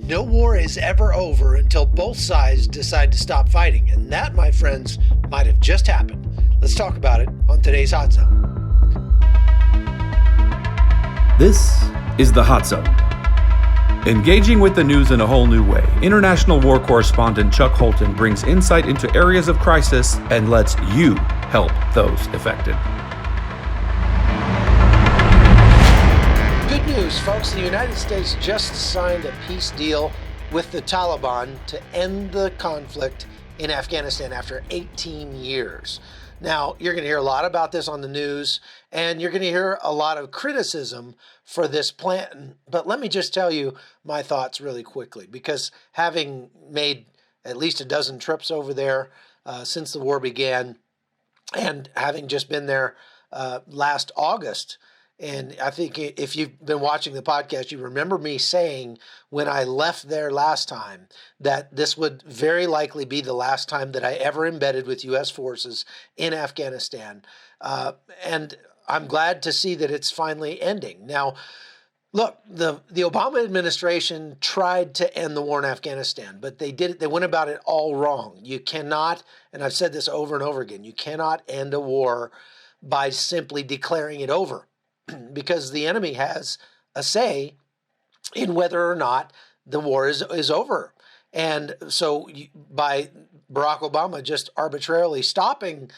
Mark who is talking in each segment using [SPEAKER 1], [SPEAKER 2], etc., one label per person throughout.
[SPEAKER 1] No war is ever over until both sides decide to stop fighting, and that, my friends, might have just happened. Let's talk about it on today's Hot Zone.
[SPEAKER 2] This is the Hot Zone. Engaging with the news in a whole new way, international war correspondent Chuck Holton brings insight into areas of crisis and lets you help those affected.
[SPEAKER 1] Good news, folks. The United States just signed a peace deal with the Taliban to end the conflict in Afghanistan after 18 years. Now, you're going to hear a lot about this on the news, and you're going to hear a lot of criticism for this plan. But let me just tell you my thoughts really quickly, because having made at least a dozen trips over there since the war began, and having just been there last August, and I think if you've been watching the podcast, you remember me saying when I left there last time that this would very likely be the last time that I ever embedded with U.S. forces in Afghanistan. And I'm glad to see that it's finally ending. Now, look, the Obama administration tried to end the war in Afghanistan, but they went about it all wrong. You cannot, and I've said this over and over again, you cannot end a war by simply declaring it over, because the enemy has a say in whether or not the war is over. And so by Barack Obama just arbitrarily stopping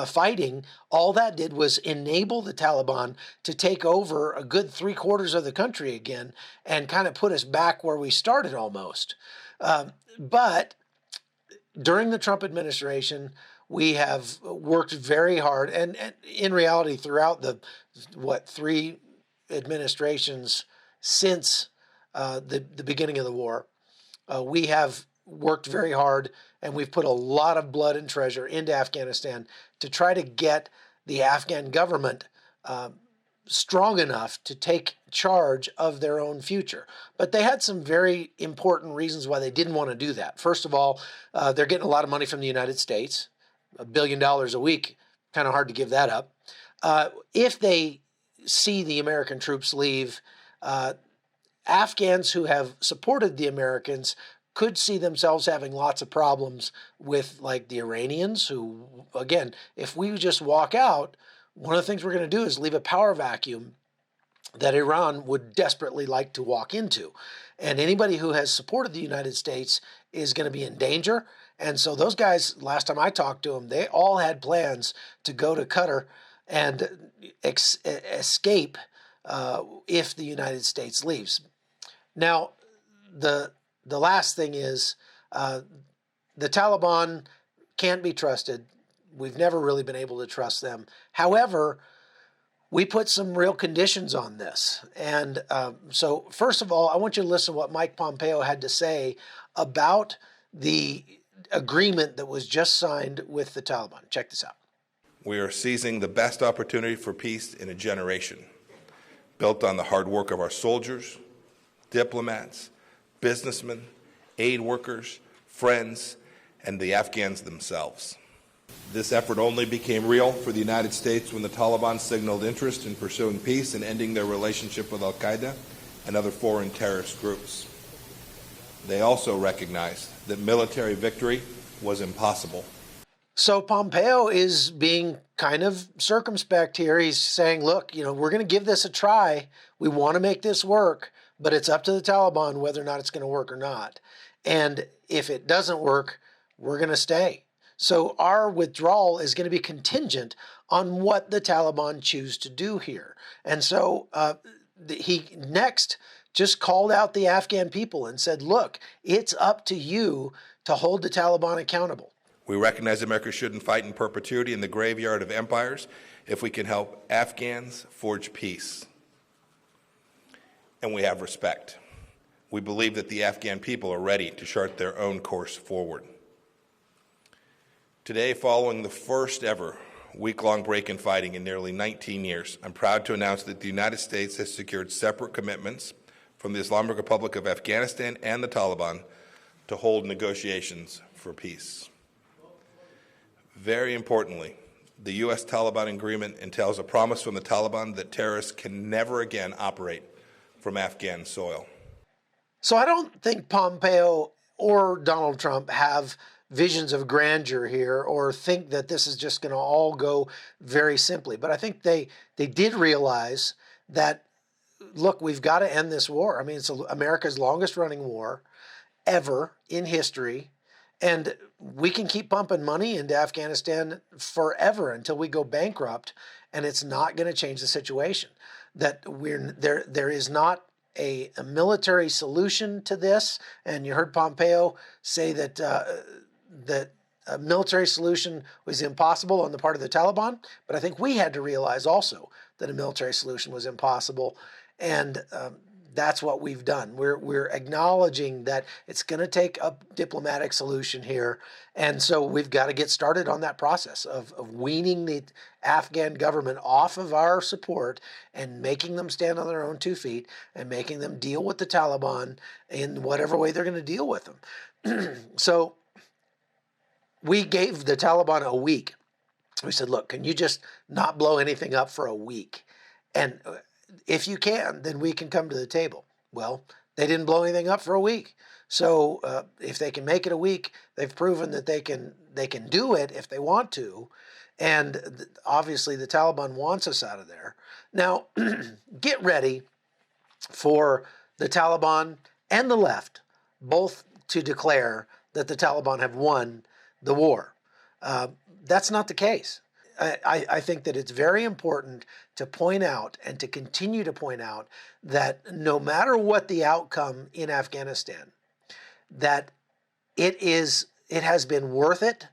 [SPEAKER 1] fighting, all that did was enable the Taliban to take over a good 3/4 of the country again and kind of put us back where we started almost. But during the Trump administration, we have worked very hard, and in reality, throughout the, 3 administrations since the beginning of the war, we have worked very hard, and we've put a lot of blood and treasure into Afghanistan to try to get the Afghan government strong enough to take charge of their own future. But they had some very important reasons why they didn't want to do that. First of all, they're getting a lot of money from the United States. $1 billion a week, kind of hard to give that up. If they see the American troops leave, Afghans who have supported the Americans could see themselves having lots of problems with, like, the Iranians, who, again, if we just walk out, one of the things we're going to do is leave a power vacuum that Iran would desperately like to walk into. And anybody who has supported the United States is going to be in danger. And so those guys, last time I talked to them, they all had plans to go to Qatar and escape if the United States leaves. Now, the last thing is the Taliban can't be trusted. We've never really been able to trust them. However, we put some real conditions on this. And so first of all, I want you to listen to what Mike Pompeo had to say about the agreement that was just signed with the Taliban. Check this out.
[SPEAKER 3] We are seizing the best opportunity for peace in a generation, built on the hard work of our soldiers, diplomats, businessmen, aid workers, friends, and the Afghans themselves. This effort only became real for the United States when the Taliban signaled interest in pursuing peace and ending their relationship with al-Qaeda and other foreign terrorist groups. They also recognized that military victory was impossible.
[SPEAKER 1] So Pompeo is being kind of circumspect here. He's saying, look, we're going to give this a try. We want to make this work, but it's up to the Taliban whether or not it's going to work or not. And if it doesn't work, we're going to stay. So our withdrawal is going to be contingent on what the Taliban choose to do here. And so he next just called out the Afghan people and said, look, it's up to you to hold the Taliban accountable.
[SPEAKER 3] We recognize America shouldn't fight in perpetuity in the graveyard of empires if we can help Afghans forge peace. And we have respect. We believe that the Afghan people are ready to chart their own course forward. Today, following the first ever week-long break in fighting in nearly 19 years, I'm proud to announce that the United States has secured separate commitments from the Islamic Republic of Afghanistan and the Taliban to hold negotiations for peace. Very importantly, the U.S.-Taliban agreement entails a promise from the Taliban that terrorists can never again operate from Afghan soil.
[SPEAKER 1] So I don't think Pompeo or Donald Trump have visions of grandeur here or think that this is just going to all go very simply. But I think they did realize that, look, we've got to end this war. I mean, it's America's longest running war ever in history. And we can keep pumping money into Afghanistan forever until we go bankrupt, and it's not going to change the situation. That there is not a military solution to this. And you heard Pompeo say that that a military solution was impossible on the part of the Taliban. But I think we had to realize also that a military solution was impossible. And that's what we've done. We're acknowledging that it's going to take a diplomatic solution here. And so we've got to get started on that process of weaning the Afghan government off of our support and making them stand on their own 2 feet and making them deal with the Taliban in whatever way they're going to deal with them. So we gave the Taliban a week. We said, look, can you just not blow anything up for a week? And if you can, then we can come to the table. Well, they didn't blow anything up for a week. So if they can make it a week, they've proven that they can do it if they want to. And obviously the Taliban wants us out of there. Now, get ready for the Taliban and the left both to declare that the Taliban have won the war. That's not the case. I think that it's very important to point out and to continue to point out that no matter what the outcome in Afghanistan, that it has been worth it,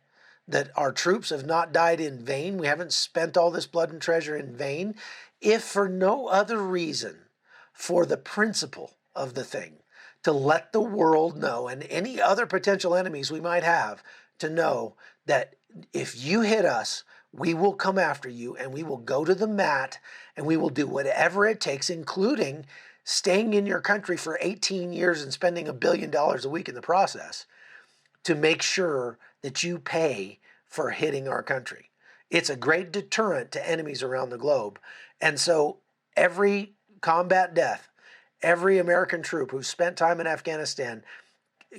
[SPEAKER 1] that our troops have not died in vain. We haven't spent all this blood and treasure in vain, if for no other reason, for the principle of the thing, to let the world know and any other potential enemies we might have to know that if you hit us, we will come after you and we will go to the mat and we will do whatever it takes, including staying in your country for 18 years and spending $1 billion a week in the process to make sure that you pay for hitting our country. It's a great deterrent to enemies around the globe. And so every combat death, every American troop who spent time in Afghanistan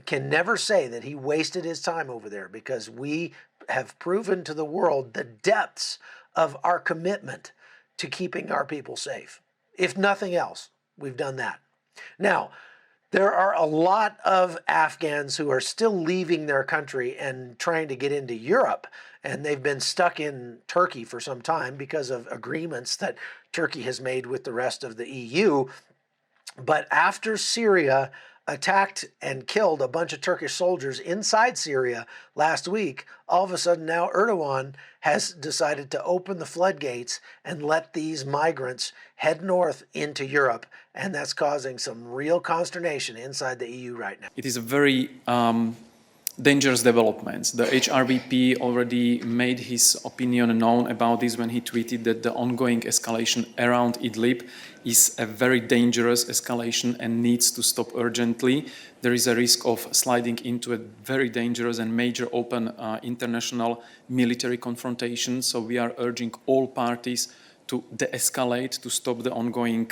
[SPEAKER 1] can never say that he wasted his time over there, because we have proven to the world the depths of our commitment to keeping our people safe. If nothing else, we've done that. Now, there are a lot of Afghans who are still leaving their country and trying to get into Europe, and they've been stuck in Turkey for some time because of agreements that Turkey has made with the rest of the EU. But after Syria attacked and killed a bunch of Turkish soldiers inside Syria last week, all of a sudden now Erdogan has decided to open the floodgates and let these migrants head north into Europe. And that's causing some real consternation inside the EU right now.
[SPEAKER 4] It is a very dangerous development. The HRVP already made his opinion known about this when he tweeted that the ongoing escalation around Idlib is a very dangerous escalation and needs to stop urgently. There is a risk of sliding into a very dangerous and major open international military confrontation. So we are urging all parties to de-escalate, to stop the ongoing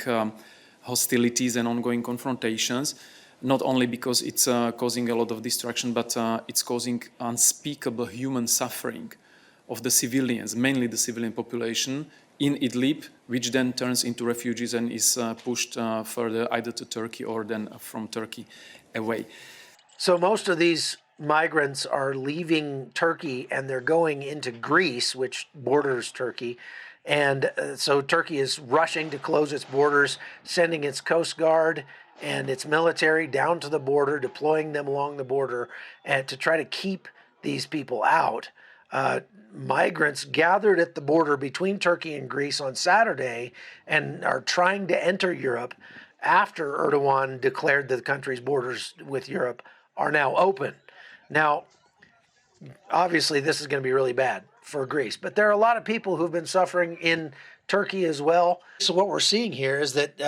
[SPEAKER 4] hostilities and ongoing confrontations. Not only because it's causing a lot of destruction, but it's causing unspeakable human suffering of the civilians, mainly the civilian population in Idlib, which then turns into refugees and is pushed further either to Turkey or then from Turkey away.
[SPEAKER 1] So most of these migrants are leaving Turkey and they're going into Greece, which borders Turkey. And so Turkey is rushing to close its borders, sending its Coast Guard and its military down to the border, deploying them along the border, and to try to keep these people out. Migrants gathered at the border between Turkey and Greece on Saturday and are trying to enter Europe after Erdogan declared that the country's borders with Europe are now open. Now, obviously, this is going to be really bad for Greece, but there are a lot of people who've been suffering in Turkey as well. So what we're seeing here is that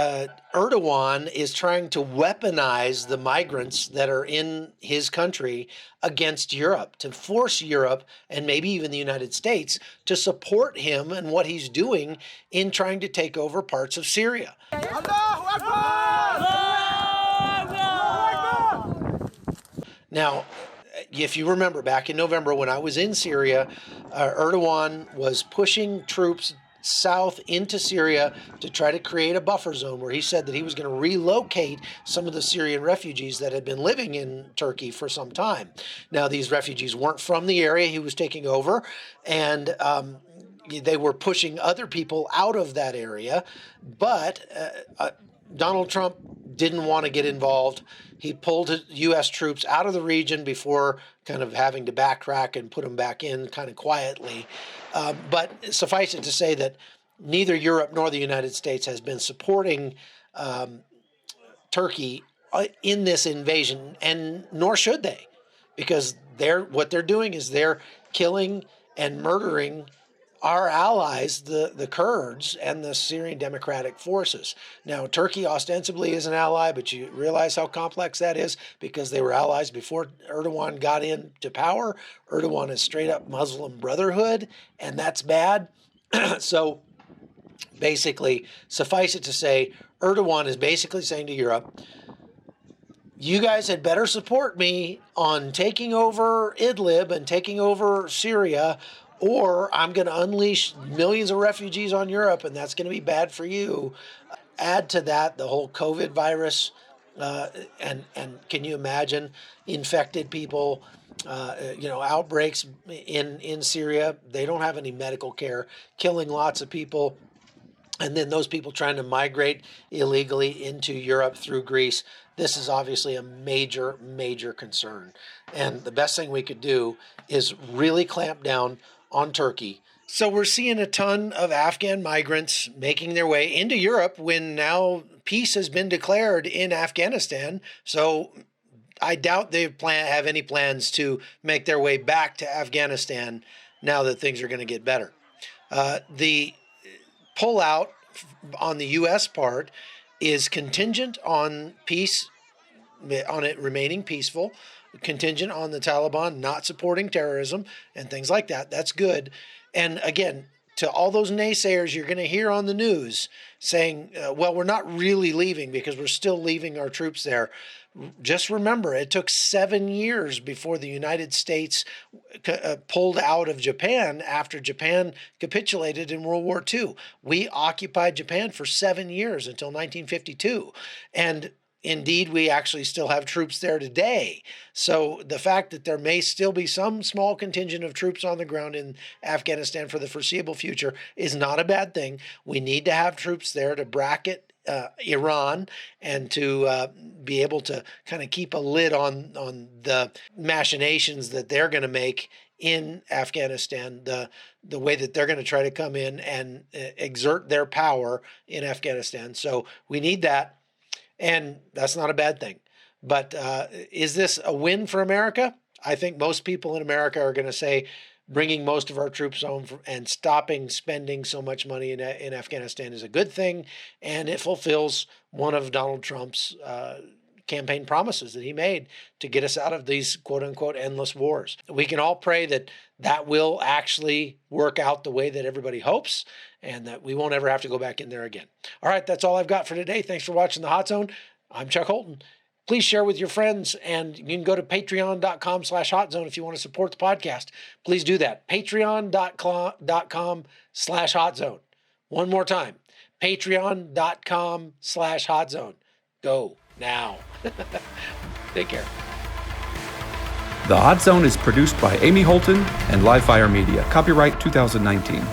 [SPEAKER 1] Erdogan is trying to weaponize the migrants that are in his country against Europe, to force Europe and maybe even the United States to support him and what he's doing in trying to take over parts of Syria. Now, if you remember back in November when I was in Syria, Erdogan was pushing troops south into Syria to try to create a buffer zone where he said that he was going to relocate some of the Syrian refugees that had been living in Turkey for some time. Now, these refugees weren't from the area he was taking over, and they were pushing other people out of that area, but Donald Trump didn't want to get involved. He pulled U.S. troops out of the region before kind of having to backtrack and put them back in kind of quietly. But suffice it to say that neither Europe nor the United States has been supporting Turkey in this invasion, and nor should they, because what they're doing is they're killing and murdering our allies, the Kurds and the Syrian Democratic Forces. Now, Turkey ostensibly is an ally, but you realize how complex that is because they were allies before Erdogan got into power. Erdogan is straight up Muslim Brotherhood, and that's bad. So basically, suffice it to say, Erdogan is basically saying to Europe, you guys had better support me on taking over Idlib and taking over Syria, or I'm going to unleash millions of refugees on Europe, and that's going to be bad for you. Add to that the whole COVID virus, and can you imagine infected people, outbreaks in Syria? They don't have any medical care, killing lots of people. And then those people trying to migrate illegally into Europe through Greece. This is obviously a major, major concern. And the best thing we could do is really clamp down on Turkey. So we're seeing a ton of Afghan migrants making their way into Europe when now peace has been declared in Afghanistan. So I doubt they have any plans to make their way back to Afghanistan now that things are going to get better. The pullout on the U.S. part is contingent on peace, on it remaining peaceful, contingent on the Taliban not supporting terrorism and things like that. That's good. And again, to all those naysayers you're going to hear on the news saying, well, we're not really leaving because we're still leaving our troops there. Just remember, it took 7 years before the United States pulled out of Japan after Japan capitulated in World War II. We occupied Japan for 7 years until 1952. And indeed, we actually still have troops there today. So the fact that there may still be some small contingent of troops on the ground in Afghanistan for the foreseeable future is not a bad thing. We need to have troops there to bracket Iran and to be able to kind of keep a lid on the machinations that they're going to make in Afghanistan, the way that they're going to try to come in and exert their power in Afghanistan. So we need that. And that's not a bad thing. But is this a win for America? I think most people in America are going to say bringing most of our troops home and stopping spending so much money in Afghanistan is a good thing. And it fulfills one of Donald Trump's campaign promises that he made to get us out of these quote unquote endless wars. We can all pray that that will actually work out the way that everybody hopes and that we won't ever have to go back in there again. All right, that's all I've got for today. Thanks for watching The Hot Zone. I'm Chuck Holton. Please share with your friends, and you can go to patreon.com/hotzone if you want to support the podcast. Please do that. Patreon.com/hotzone. One more time. Patreon.com/hotzone. Go now. Take care.
[SPEAKER 2] The Hot Zone is produced by Amy Holton and Livefire Media. Copyright 2019.